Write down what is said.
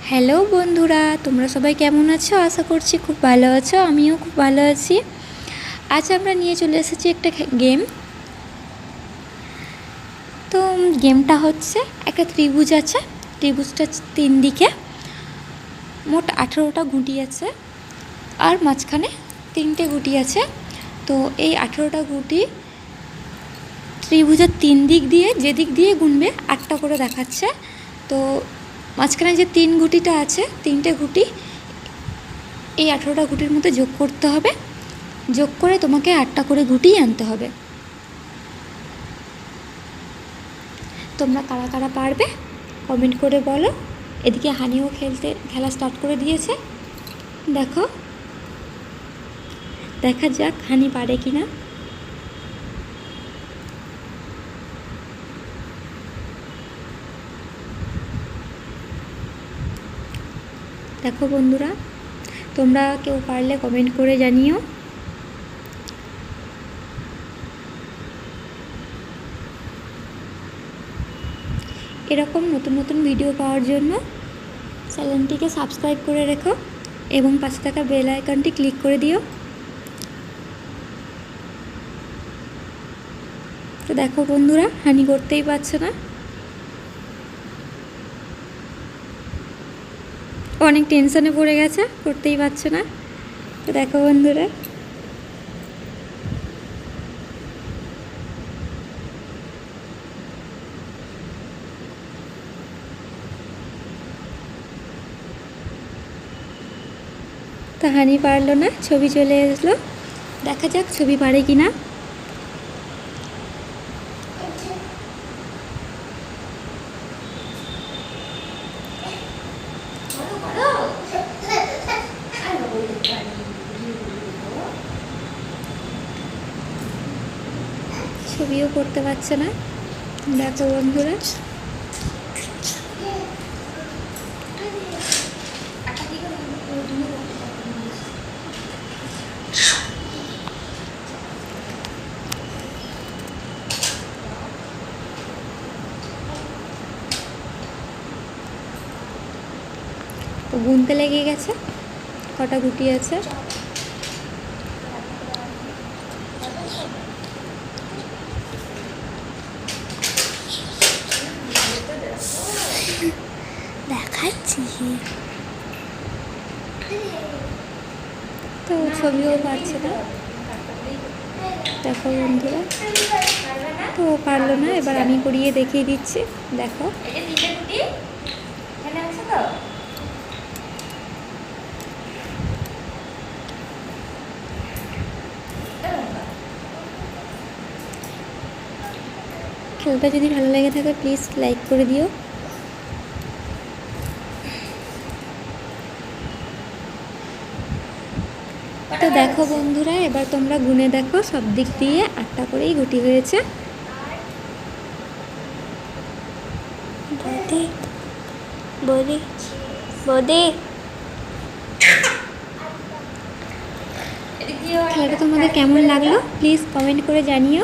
Hello বন্ধুরা, তোমরা সবাই কেমন আছো? আশা করছি খুব ভালো আছো। আমিও খুব ভালো আছি। আজ আমরা নিয়ে চলে এসেছি একটা গেম। তো গেমটা হচ্ছে, একটা ত্রিভুজ আছে, ত্রিভুজটা 3 দিকে মোট 18টা গুটি আছে আর মাঝখানে 3টে গুটি আছে। তো এই 18টা গুটি ত্রিভুজের 3 দিক দিয়ে যেদিক দিয়ে গুনবে 8টা করে দেখাচ্ছে। তো মাঝখানে যে 3 গুটিটা আছে, 3টে গুটি এই 18টা গুটির মধ্যে যোগ করতে হবে। যোগ করে তোমাকে 8টা করে গুটি আনতে হবে। তোমরা কারা কারা পারবে কমেন্ট করে বলো। এদিকে হানিও খেলা স্টার্ট করে দিয়েছে। দেখা যাক হানি পারে কি না। দেখো বন্ধুরা, তোমরা কেউ পারলে কমেন্ট করে জানিও। এরকম নতুন নতুন ভিডিও পাওয়ার জন্য চ্যানেলটিকে সাবস্ক্রাইব করে রেখো এবং পাশে থাকা বেল আইকনটি ক্লিক করে দিও। তো দেখো বন্ধুরা, হানি করতেই পারছে না, অনেক টেনশনে পড়ে গেছে, করতেই পারছে না। তো দেখো বন্ধুরা, তো হানি পারলো না, ছবি চলে আসলো। দেখা যাক ছবি পারে কি না। ছবিও করতে পারছে না। দেখো বন্ধুরা, তো গুনতে লেগে গেছে কটা গুটি আছে। দেখাচ্ছি তো ছবিও পাচ্ছে না। দেখো বন্ধুরা, তো পারলো না। এবার আমি করিয়ে দেখিয়ে দিচ্ছি। দেখো, খেলাটা যদি ভালো লেগে থাকে প্লিজ লাইক করে দিও। তো দেখো বন্ধুরা, এবার তোমরা গুনে দেখো, সব দিক দিয়ে 8টা করেই গুটি হয়েছে। খেলাটা তোমাদের কেমন লাগলো প্লিজ কমেন্ট করে জানিও।